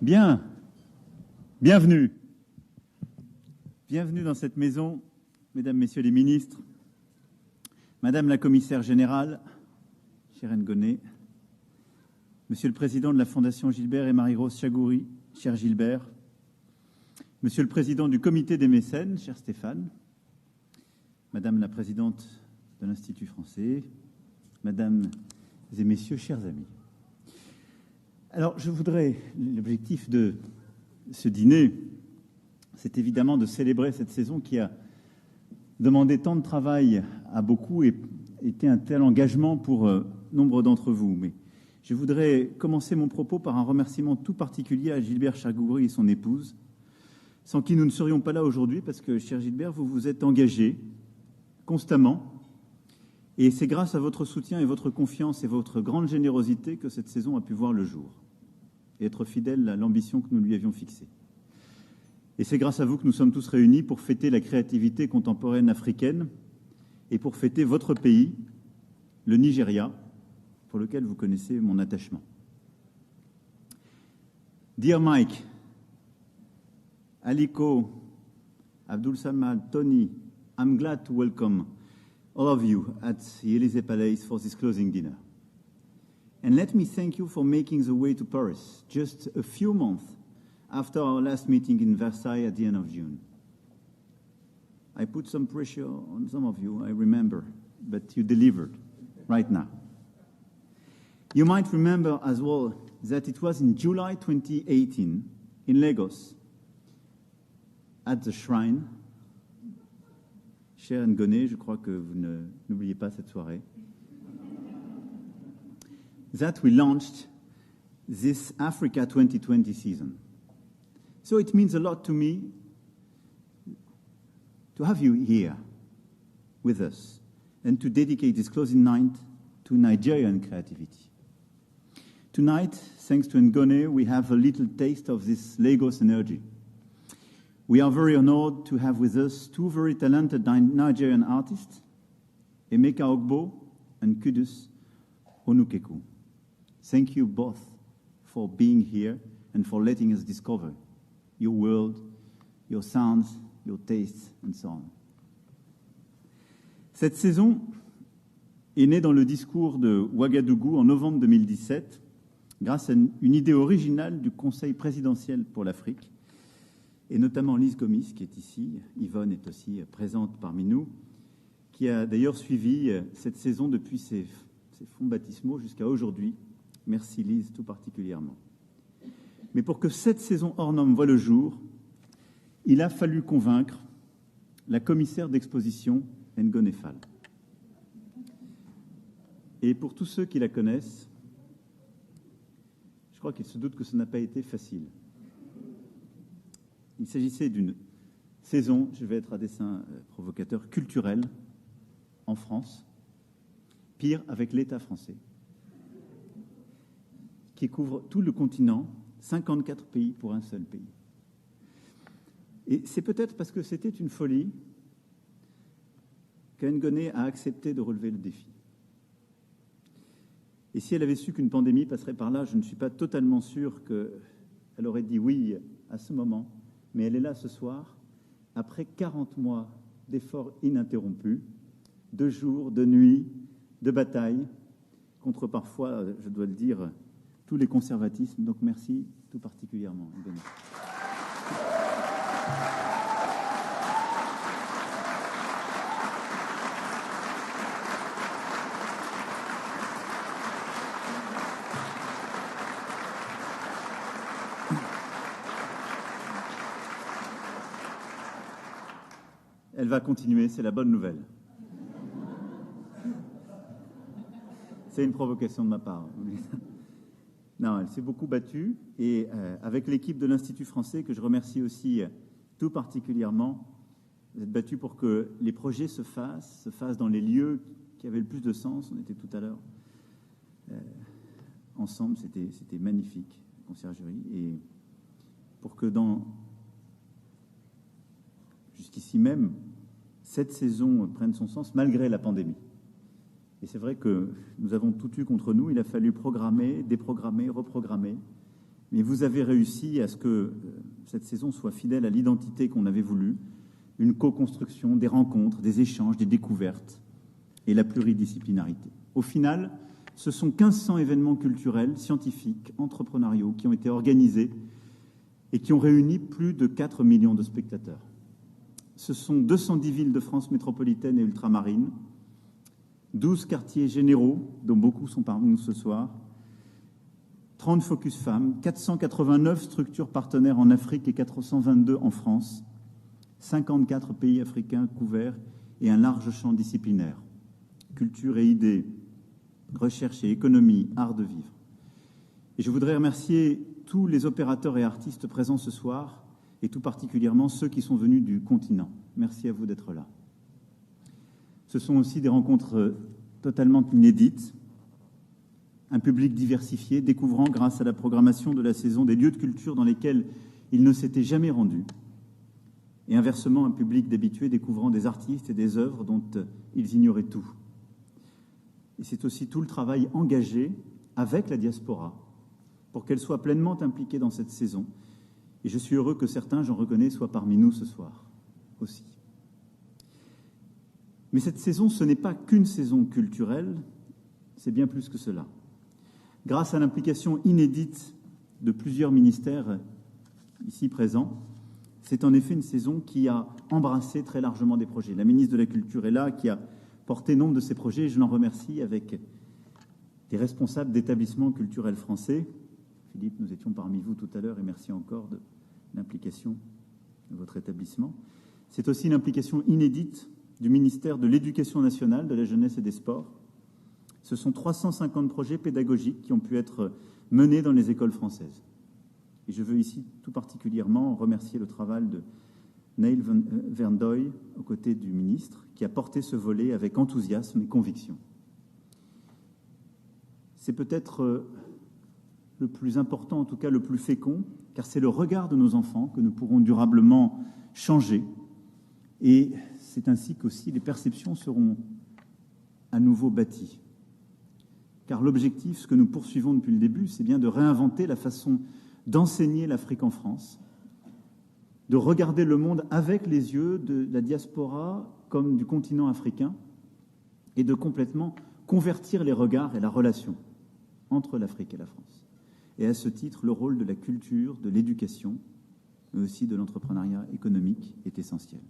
Bien, bienvenue. Bienvenue dans cette maison, mesdames, messieurs les ministres, madame la commissaire générale, chère Ngoné, monsieur le président de la Fondation Gilbert et Marie-Rose Chagoury, cher Gilbert, monsieur le président du comité des mécènes, cher Stéphane, madame la présidente de l'Institut français, mesdames et messieurs, chers amis. Alors, l'objectif de ce dîner, c'est évidemment de célébrer cette saison qui a demandé tant de travail à beaucoup et été un tel engagement pour nombre d'entre vous. Mais je voudrais commencer mon propos par un remerciement tout particulier à Gilbert Chagoury et son épouse, sans qui nous ne serions pas là aujourd'hui, parce que, cher Gilbert, vous vous êtes engagé constamment. Et c'est grâce à votre soutien et votre confiance et votre grande générosité que cette saison a pu voir le jour et être fidèle à l'ambition que nous lui avions fixée. Et c'est grâce à vous que nous sommes tous réunis pour fêter la créativité contemporaine africaine et pour fêter votre pays, le Nigeria, pour lequel vous connaissez mon attachement. Dear Mike, Aliko, Abdul Samad, Tony, I'm glad to welcome all of you at the Élysée Palace for this closing dinner. And let me thank you for making the way to Paris just a few months after our last meeting in Versailles at the end of June. I put some pressure on some of you, I remember, but you delivered right now. You might remember as well that it was in July 2018 in Lagos at the Shrine. Cher Ngoné, je crois que vous n'oubliez pas cette soirée. That we launched this Africa 2020 season. So it means a lot to me to have you here with us and to dedicate this closing night to Nigerian creativity. Tonight, thanks to Ngone, we have a little taste of this Lagos energy. We are very honored to have with us two very talented Nigerian artists, Emeka Ogbo and Kudus Onukeku. Thank you both for being here and for letting us discover your world, your sounds, your tastes, and so on. Cette saison est née dans le discours de Ouagadougou en novembre 2017 grâce à une idée originale du Conseil présidentiel pour l'Afrique, et notamment Lise Gomis, qui est ici, Yvonne est aussi présente parmi nous, qui a d'ailleurs suivi cette saison depuis ses fonds baptismaux jusqu'à aujourd'hui. Merci Lise tout particulièrement. Mais pour que cette saison hors norme voie le jour, il a fallu convaincre la commissaire d'exposition Ngone Fall. Et pour tous ceux qui la connaissent, je crois qu'ils se doutent que ce n'a pas été facile. Il s'agissait d'une saison, je vais être à dessein provocateur, culturelle en France, pire avec l'État français, qui couvre tout le continent, 54 pays pour un seul pays. Et c'est peut-être parce que c'était une folie qu'Ngone a accepté de relever le défi. Et si elle avait su qu'une pandémie passerait par là, je ne suis pas totalement sûr qu'elle aurait dit oui à ce moment, mais elle est là ce soir, après 40 mois d'efforts ininterrompus, de jours, de nuits, de batailles, contre parfois, je dois le dire, tous les conservatismes. Donc merci tout particulièrement. Elle va continuer, c'est la bonne nouvelle. C'est une provocation de ma part. Non, elle s'est beaucoup battue et avec l'équipe de l'Institut français, que je remercie aussi tout particulièrement, vous êtes battue pour que les projets se fassent dans les lieux qui avaient le plus de sens. On était tout à l'heure ensemble, c'était magnifique, la conciergerie, et pour que jusqu'ici même, cette saison prenne son sens malgré la pandémie. Et c'est vrai que nous avons tout eu contre nous. Il a fallu programmer, déprogrammer, reprogrammer. mais vous avez réussi à ce que cette saison soit fidèle à l'identité qu'on avait voulu, une co-construction, des rencontres, des échanges, des découvertes et la pluridisciplinarité. Au final, ce sont 1500 événements culturels, scientifiques, entrepreneuriaux qui ont été organisés et qui ont réuni plus de 4 millions de spectateurs. Ce sont 210 villes de France métropolitaine et ultramarine, 12 quartiers généraux, dont beaucoup sont parmi nous ce soir, 30 focus femmes, 489 structures partenaires en Afrique et 422 en France, 54 pays africains couverts et un large champ disciplinaire. Culture et idées, recherche et économie, art de vivre. Et je voudrais remercier tous les opérateurs et artistes présents ce soir, et tout particulièrement ceux qui sont venus du continent. Merci à vous d'être là. Ce sont aussi des rencontres totalement inédites, un public diversifié, découvrant grâce à la programmation de la saison des lieux de culture dans lesquels il ne s'était jamais rendu, et inversement un public d'habitués découvrant des artistes et des œuvres dont ils ignoraient tout. Et c'est aussi tout le travail engagé avec la diaspora pour qu'elle soit pleinement impliquée dans cette saison. Et je suis heureux que certains, j'en reconnais, soient parmi nous ce soir aussi. Mais cette saison, ce n'est pas qu'une saison culturelle, c'est bien plus que cela. Grâce à l'implication inédite de plusieurs ministères ici présents, c'est en effet une saison qui a embrassé très largement des projets. La ministre de la Culture est là, qui a porté nombre de ces projets, et je l'en remercie, avec des responsables d'établissements culturels français. Philippe, nous étions parmi vous tout à l'heure, et merci encore de l'implication de votre établissement. C'est aussi l'implication inédite du ministère de l'Éducation nationale, de la jeunesse et des sports. Ce sont 350 projets pédagogiques qui ont pu être menés dans les écoles françaises. Et je veux ici tout particulièrement remercier le travail de Neil Verndoy, aux côtés du ministre, qui a porté ce volet avec enthousiasme et conviction. C'est peut-être le plus important, en tout cas le plus fécond, car c'est le regard de nos enfants que nous pourrons durablement changer. Et c'est ainsi qu'aussi les perceptions seront à nouveau bâties. Car l'objectif, ce que nous poursuivons depuis le début, c'est bien de réinventer la façon d'enseigner l'Afrique en France, de regarder le monde avec les yeux de la diaspora comme du continent africain et de complètement convertir les regards et la relation entre l'Afrique et la France. Et à ce titre, le rôle de la culture, de l'éducation, mais aussi de l'entrepreneuriat économique est essentiel.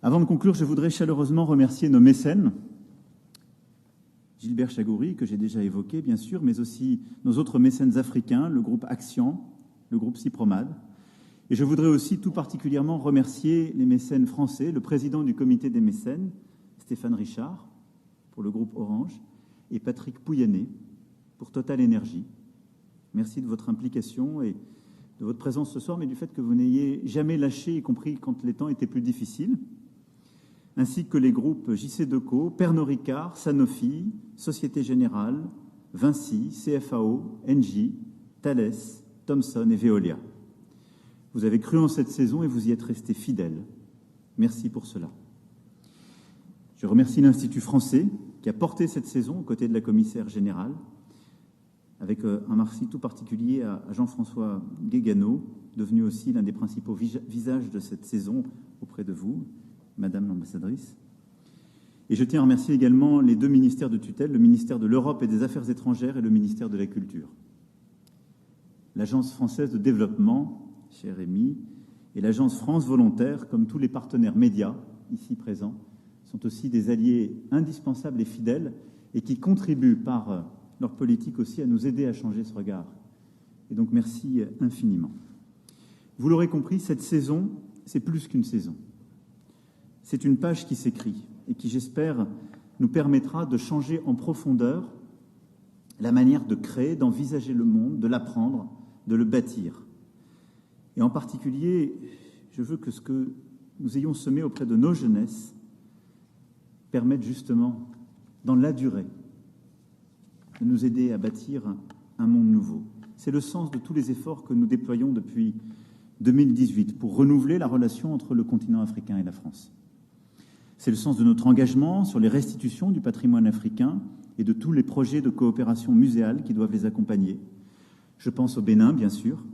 Avant de conclure, je voudrais chaleureusement remercier nos mécènes, Gilbert Chagoury, que j'ai déjà évoqué, bien sûr, mais aussi nos autres mécènes africains, le groupe Action, le groupe Cypromad. Et je voudrais aussi tout particulièrement remercier les mécènes français, le président du comité des mécènes, Stéphane Richard, pour le groupe Orange, et Patrick Pouyanné, pour Total Énergie. Merci de votre implication et de votre présence ce soir, mais du fait que vous n'ayez jamais lâché, y compris quand les temps étaient plus difficiles, ainsi que les groupes JC Decaux, Pernod Ricard, Sanofi, Société Générale, Vinci, CFAO, Engie, Thales, Thomson et Veolia. Vous avez cru en cette saison et vous y êtes restés fidèles. Merci pour cela. Je remercie l'Institut français qui a porté cette saison aux côtés de la commissaire générale, avec un merci tout particulier à Jean-François Guégano, devenu aussi l'un des principaux visages de cette saison auprès de vous, Madame l'ambassadrice. Et je tiens à remercier également les deux ministères de tutelle, le ministère de l'Europe et des Affaires étrangères et le ministère de la Culture. L'Agence française de développement, cher Rémi, et l'Agence France Volontaire, comme tous les partenaires médias ici présents, sont aussi des alliés indispensables et fidèles et qui contribuent par leur politique aussi à nous aider à changer ce regard. Et donc merci infiniment. Vous l'aurez compris, cette saison, c'est plus qu'une saison. C'est une page qui s'écrit et qui, j'espère, nous permettra de changer en profondeur la manière de créer, d'envisager le monde, de l'apprendre, de le bâtir. Et en particulier, je veux que ce que nous ayons semé auprès de nos jeunesses permette justement, dans la durée, de nous aider à bâtir un monde nouveau. C'est le sens de tous les efforts que nous déployons depuis 2018 pour renouveler la relation entre le continent africain et la France. C'est le sens de notre engagement sur les restitutions du patrimoine africain et de tous les projets de coopération muséale qui doivent les accompagner. Je pense au Bénin, bien sûr,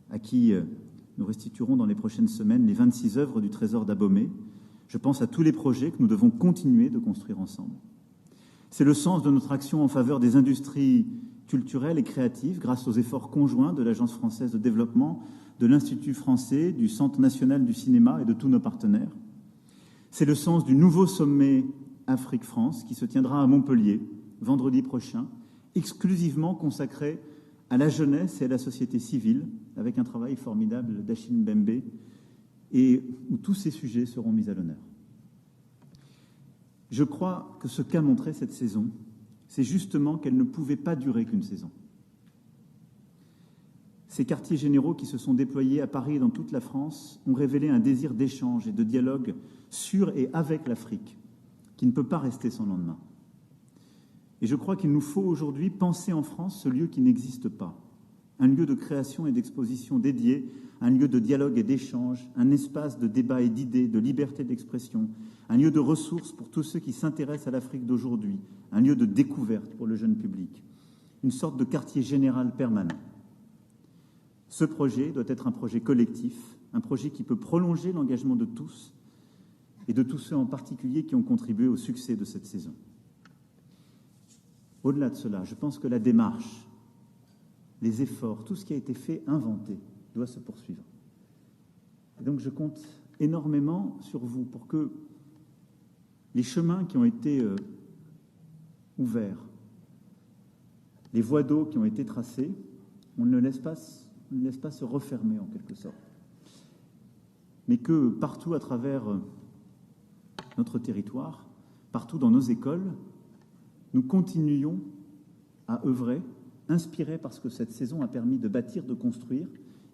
à qui nous restituerons dans les prochaines semaines les 26 œuvres du trésor d'Abomey. Je pense à tous les projets que nous devons continuer de construire ensemble. C'est le sens de notre action en faveur des industries culturelles et créatives grâce aux efforts conjoints de l'Agence française de développement, de l'Institut français, du Centre national du cinéma et de tous nos partenaires. C'est le sens du nouveau sommet Afrique-France qui se tiendra à Montpellier vendredi prochain, exclusivement consacré à la jeunesse et à la société civile, avec un travail formidable d'Achille Mbembe, et où tous ces sujets seront mis à l'honneur. Je crois que ce qu'a montré cette saison, c'est justement qu'elle ne pouvait pas durer qu'une saison. Ces quartiers généraux qui se sont déployés à Paris et dans toute la France ont révélé un désir d'échange et de dialogue sur et avec l'Afrique, qui ne peut pas rester sans lendemain. Et je crois qu'il nous faut aujourd'hui penser en France ce lieu qui n'existe pas, un lieu de création et d'exposition dédié, un lieu de dialogue et d'échange, un espace de débat et d'idées, de liberté d'expression, un lieu de ressources pour tous ceux qui s'intéressent à l'Afrique d'aujourd'hui, un lieu de découverte pour le jeune public, une sorte de quartier général permanent. Ce projet doit être un projet collectif, un projet qui peut prolonger l'engagement de tous et de tous ceux en particulier qui ont contribué au succès de cette saison. Au-delà de cela, je pense que la démarche, les efforts, tout ce qui a été fait, inventé, doit se poursuivre. Et donc je compte énormément sur vous pour que les chemins qui ont été ouverts, les voies d'eau qui ont été tracées, on ne laisse pas se refermer en quelque sorte. Mais que partout à travers notre territoire, partout dans nos écoles, nous continuions à œuvrer, inspirés par ce que cette saison a permis de bâtir, de construire,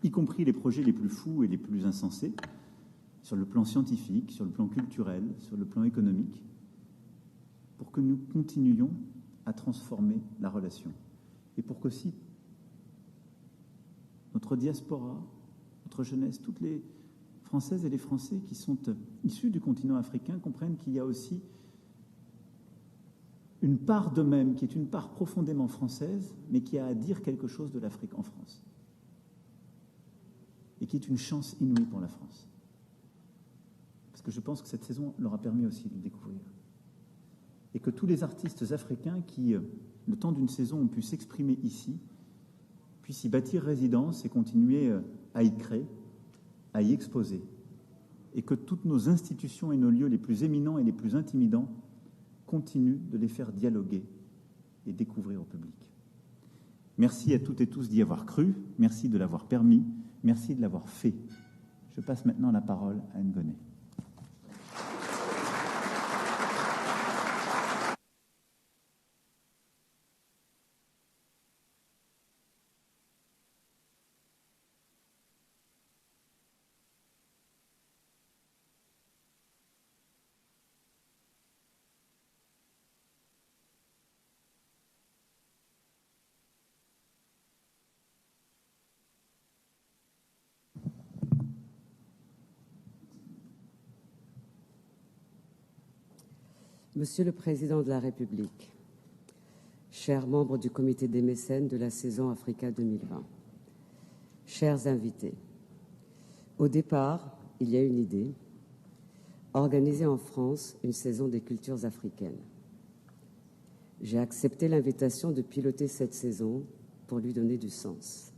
y compris les projets les plus fous et les plus insensés, sur le plan scientifique, sur le plan culturel, sur le plan économique, pour que nous continuions à transformer la relation. Et pour qu'aussi notre diaspora, notre jeunesse, toutes les Françaises et les Français qui sont issus du continent africain comprennent qu'il y a aussi une part d'eux-mêmes qui est une part profondément française, mais qui a à dire quelque chose de l'Afrique en France. Et qui est une chance inouïe pour la France. Parce que je pense que cette saison leur a permis aussi de le découvrir. Et que tous les artistes africains qui, le temps d'une saison, ont pu s'exprimer ici, puissent y bâtir résidence et continuer à y créer, à y exposer. Et que toutes nos institutions et nos lieux les plus éminents et les plus intimidants continuent de les faire dialoguer et découvrir au public. Merci à toutes et tous d'y avoir cru, merci de l'avoir permis, merci de l'avoir fait. Je passe maintenant la parole à Ngoné. Monsieur le Président de la République, chers membres du comité des mécènes de la saison Africa 2020, chers invités, au départ, il y a une idée, organiser en France une saison des cultures africaines. J'ai accepté l'invitation de piloter cette saison pour lui donner du sens.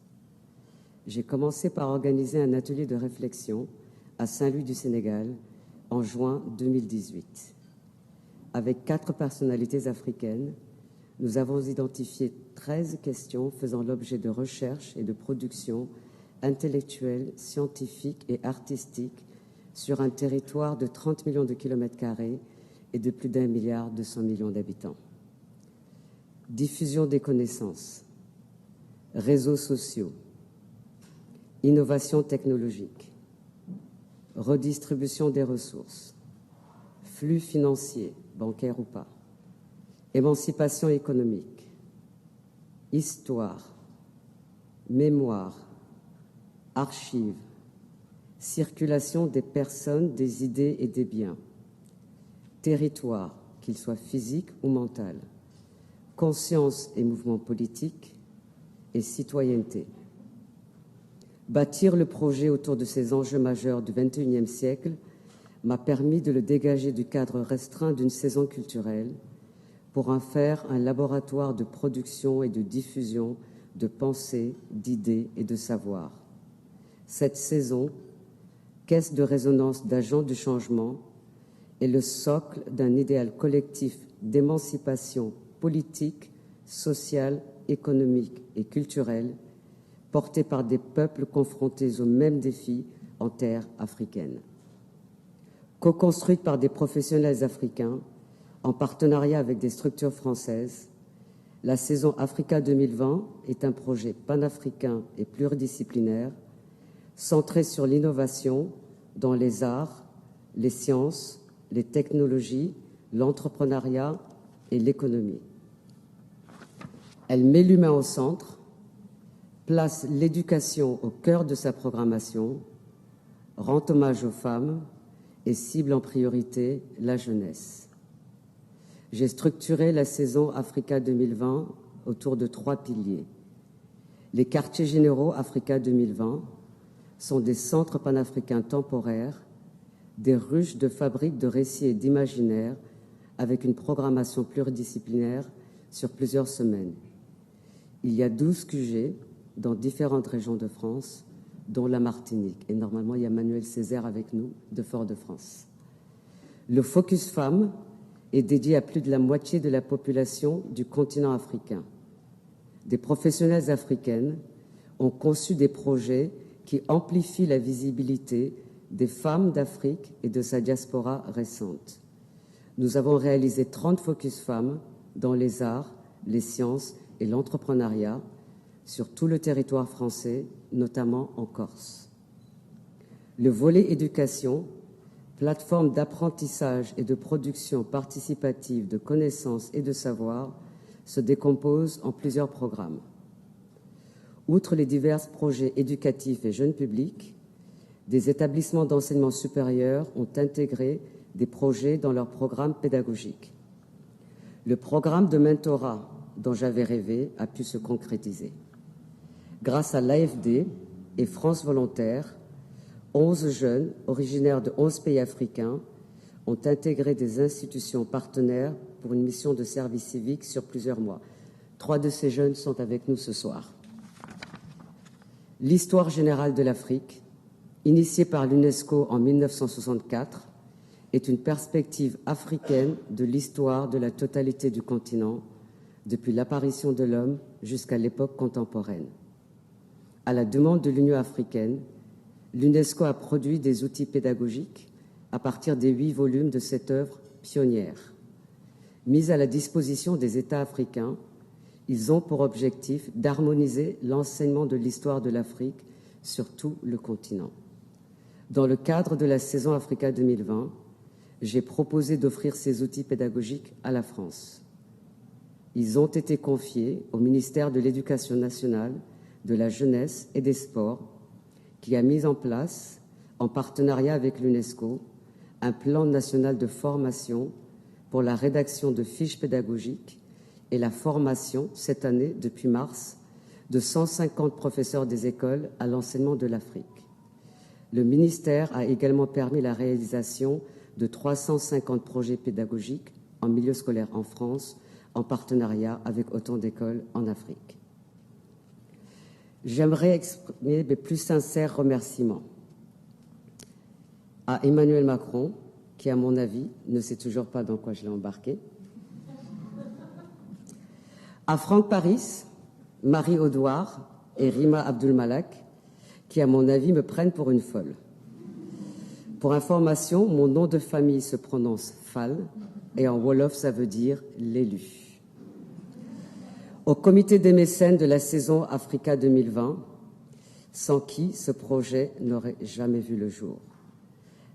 J'ai commencé par organiser un atelier de réflexion à Saint-Louis du Sénégal en juin 2018. Avec 4 personnalités africaines, nous avons identifié 13 questions faisant l'objet de recherches et de productions intellectuelles, scientifiques et artistiques sur un territoire de 30 millions de kilomètres carrés et de plus d'1,2 milliard d'habitants. Diffusion des connaissances, réseaux sociaux, innovation technologique, redistribution des ressources, flux financiers, bancaires ou pas, émancipation économique, histoire, mémoire, archives, circulation des personnes, des idées et des biens, territoire, qu'il soit physique ou mental, conscience et mouvement politique, et citoyenneté. Bâtir le projet autour de ces enjeux majeurs du XXIe siècle m'a permis de le dégager du cadre restreint d'une saison culturelle pour en faire un laboratoire de production et de diffusion de pensées, d'idées et de savoirs. Cette saison, caisse de résonance d'agents du changement, est le socle d'un idéal collectif d'émancipation politique, sociale, économique et culturelle, porté par des peuples confrontés aux mêmes défis en terre africaine. Co-construite par des professionnels africains, en partenariat avec des structures françaises, la saison Africa 2020 est un projet panafricain et pluridisciplinaire, centré sur l'innovation dans les arts, les sciences, les technologies, l'entrepreneuriat et l'économie. Elle met l'humain au centre, place l'éducation au cœur de sa programmation, rend hommage aux femmes et cible en priorité la jeunesse. J'ai structuré la saison Africa 2020 autour de 3 piliers. Les quartiers généraux Africa 2020 sont des centres panafricains temporaires, des ruches de fabrique de récits et d'imaginaires avec une programmation pluridisciplinaire sur plusieurs semaines. Il y a 12 QG dans différentes régions de France, dont la Martinique. Et normalement, il y a Manuel Césaire avec nous, de Fort-de-France. Le Focus Femmes est dédié à plus de la moitié de la population du continent africain. Des professionnelles africaines ont conçu des projets qui amplifient la visibilité des femmes d'Afrique et de sa diaspora récente. Nous avons réalisé 30 Focus Femmes dans les arts, les sciences et l'entrepreneuriat sur tout le territoire français, notamment en Corse. Le volet éducation, plateforme d'apprentissage et de production participative de connaissances et de savoirs, se décompose en plusieurs programmes. Outre les divers projets éducatifs et jeunes publics, des établissements d'enseignement supérieur ont intégré des projets dans leurs programmes pédagogiques. Le programme de mentorat dont j'avais rêvé a pu se concrétiser. Grâce à l'AFD et France Volontaire, 11 jeunes originaires de 11 pays africains ont intégré des institutions partenaires pour une mission de service civique sur plusieurs mois. 3 de ces jeunes sont avec nous ce soir. L'histoire générale de l'Afrique, initiée par l'UNESCO en 1964, est une perspective africaine de l'histoire de la totalité du continent, depuis l'apparition de l'homme jusqu'à l'époque contemporaine. À la demande de l'Union africaine, l'UNESCO a produit des outils pédagogiques à partir des 8 volumes de cette œuvre pionnière. Mis à la disposition des États africains, ils ont pour objectif d'harmoniser l'enseignement de l'histoire de l'Afrique sur tout le continent. Dans le cadre de la saison Africa 2020, j'ai proposé d'offrir ces outils pédagogiques à la France. Ils ont été confiés au ministère de l'Éducation nationale, de la Jeunesse et des Sports, qui a mis en place, en partenariat avec l'UNESCO, un plan national de formation pour la rédaction de fiches pédagogiques et la formation, cette année, depuis mars, de 150 professeurs des écoles à l'enseignement de l'Afrique. Le ministère a également permis la réalisation de 350 projets pédagogiques en milieu scolaire en France, en partenariat avec autant d'écoles en Afrique. J'aimerais exprimer mes plus sincères remerciements à Emmanuel Macron, qui, à mon avis, ne sait toujours pas dans quoi je l'ai embarqué, à Franck Paris, Marie Audouard et Rima Abdul-Malak, qui, à mon avis, me prennent pour une folle. Pour information, mon nom de famille se prononce Fall et en Wolof, ça veut dire l'élu. Au comité des mécènes de la saison Africa 2020, sans qui ce projet n'aurait jamais vu le jour.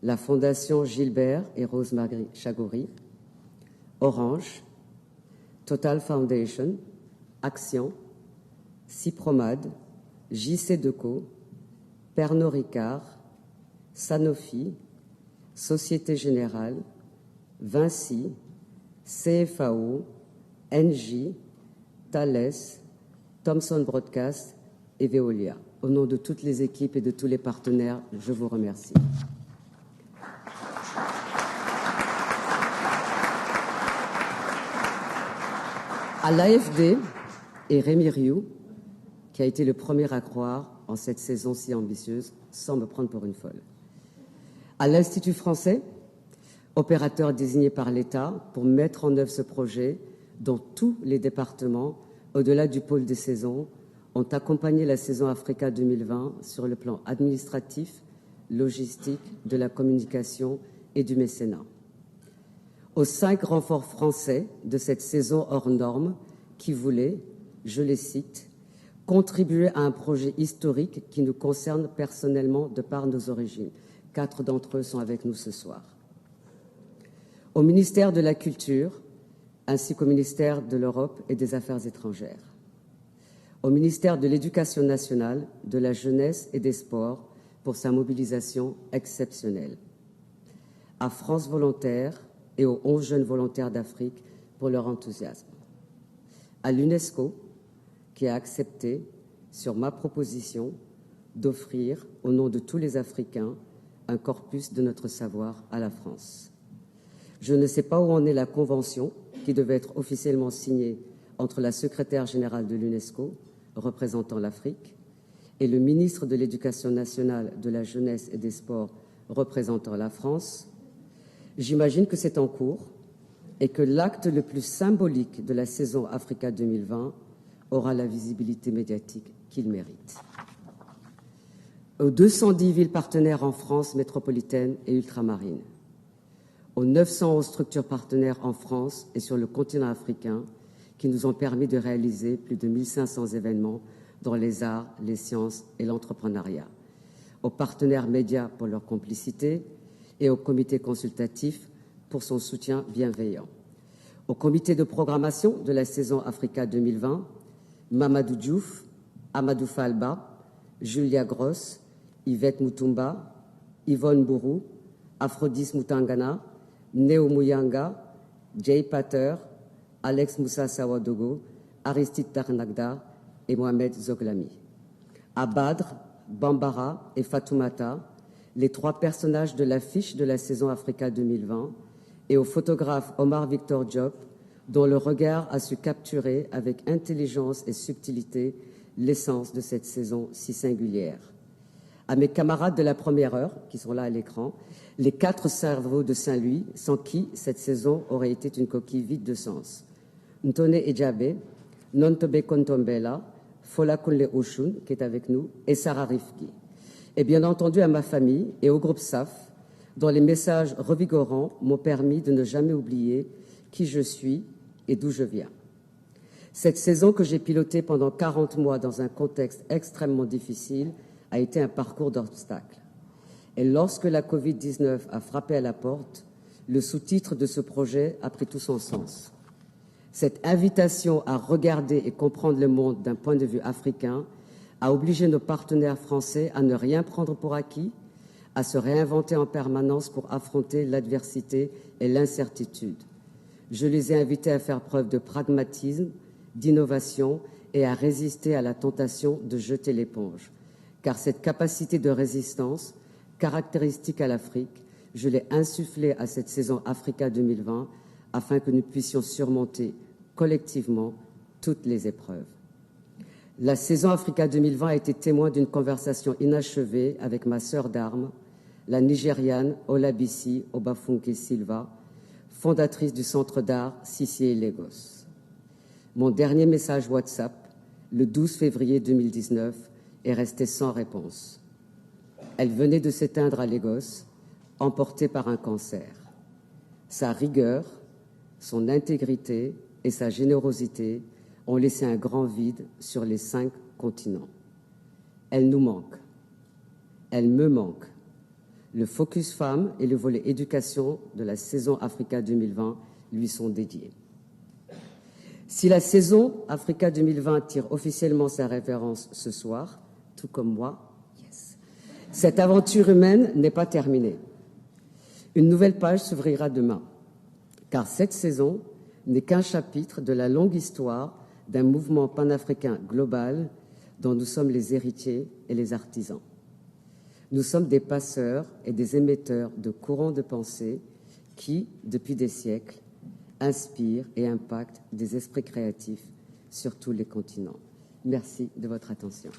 La Fondation Gilbert et Rosemary Chagoury, Orange, Total Foundation, Action, Cypromad, JC Deco, Pernod Ricard, Sanofi, Société Générale, Vinci, CFAO, Engie, Thales, Thomson Broadcast et Veolia. Au nom de toutes les équipes et de tous les partenaires, je vous remercie. À l'AFD et Rémi Rioux, qui a été le premier à croire en cette saison si ambitieuse, sans me prendre pour une folle. À l'Institut français, opérateur désigné par l'État pour mettre en œuvre ce projet, dont tous les départements, au-delà du pôle des saisons, ont accompagné la saison Africa 2020 sur le plan administratif, logistique, de la communication et du mécénat. Aux 5 renforts français de cette saison hors norme qui voulaient, je les cite, contribuer à un projet historique qui nous concerne personnellement de par nos origines. 4 d'entre eux sont avec nous ce soir. Au ministère de la Culture, ainsi qu'au ministère de l'Europe et des Affaires étrangères. Au ministère de l'Éducation nationale, de la jeunesse et des sports pour sa mobilisation exceptionnelle. À France Volontaire et aux 11 jeunes volontaires d'Afrique pour leur enthousiasme. À l'UNESCO, qui a accepté, sur ma proposition, d'offrir, au nom de tous les Africains, un corpus de notre savoir à la France. Je ne sais pas où en est la convention qui devait être officiellement signée entre la secrétaire générale de l'UNESCO, représentant l'Afrique, et le ministre de l'Éducation nationale, de la jeunesse et des sports, représentant la France. J'imagine que c'est en cours et que l'acte le plus symbolique de la saison Africa 2020 aura la visibilité médiatique qu'il mérite. Aux 210 villes partenaires en France métropolitaine et ultramarine, aux 911 structures partenaires en France et sur le continent africain qui nous ont permis de réaliser plus de 1500 événements dans les arts, les sciences et l'entrepreneuriat, aux partenaires médias pour leur complicité et au comité consultatif pour son soutien bienveillant, au comité de programmation de la saison Africa 2020, Mamadou Diouf, Amadou Falba, Julia Gross, Yvette Mutumba, Yvonne Bourou, Aphrodis Mutangana, Neo Muyanga, Jay Pater, Alex Moussa Sawadogo, Aristide Tarnagda et Mohamed Zoglami. À Badr, Bambara et Fatoumata, les 3 personnages de l'affiche de la saison Africa 2020, et au photographe Omar Victor Diop, dont le regard a su capturer avec intelligence et subtilité l'essence de cette saison si singulière. À mes camarades de la première heure, qui sont là à l'écran, les 4 cerveaux de Saint-Louis, sans qui cette saison aurait été une coquille vide de sens. Ntone Ejabe, Nontobe Kontombela, Fola Kunle Oshun, qui est avec nous, et Sarah Rifki. Et bien entendu à ma famille et au groupe SAF, dont les messages revigorants m'ont permis de ne jamais oublier qui je suis et d'où je viens. Cette saison que j'ai pilotée pendant 40 mois dans un contexte extrêmement difficile a été un parcours d'obstacles. Et lorsque la Covid-19 a frappé à la porte, le sous-titre de ce projet a pris tout son sens. Cette invitation à regarder et comprendre le monde d'un point de vue africain a obligé nos partenaires français à ne rien prendre pour acquis, à se réinventer en permanence pour affronter l'adversité et l'incertitude. Je les ai invités à faire preuve de pragmatisme, d'innovation et à résister à la tentation de jeter l'éponge. Car cette capacité de résistance, caractéristique à l'Afrique, je l'ai insufflée à cette saison Africa 2020 afin que nous puissions surmonter collectivement toutes les épreuves. La saison Africa 2020 a été témoin d'une conversation inachevée avec ma sœur d'armes, la Nigériane Olabisi Obafunke Silva, fondatrice du Centre d'art Sissi Lagos. Mon dernier message WhatsApp, le 12 février 2019, est resté sans réponse. Elle venait de s'éteindre à Lagos, emportée par un cancer. Sa rigueur, son intégrité et sa générosité ont laissé un grand vide sur les 5 continents. Elle nous manque. Elle me manque. Le Focus Femmes et le volet éducation de la saison Africa 2020 lui sont dédiés. Si la saison Africa 2020 tire officiellement sa référence ce soir, tout comme moi, cette aventure humaine n'est pas terminée. Une nouvelle page s'ouvrira demain, car cette saison n'est qu'un chapitre de la longue histoire d'un mouvement panafricain global dont nous sommes les héritiers et les artisans. Nous sommes des passeurs et des émetteurs de courants de pensée qui, depuis des siècles, inspirent et impactent des esprits créatifs sur tous les continents. Merci de votre attention.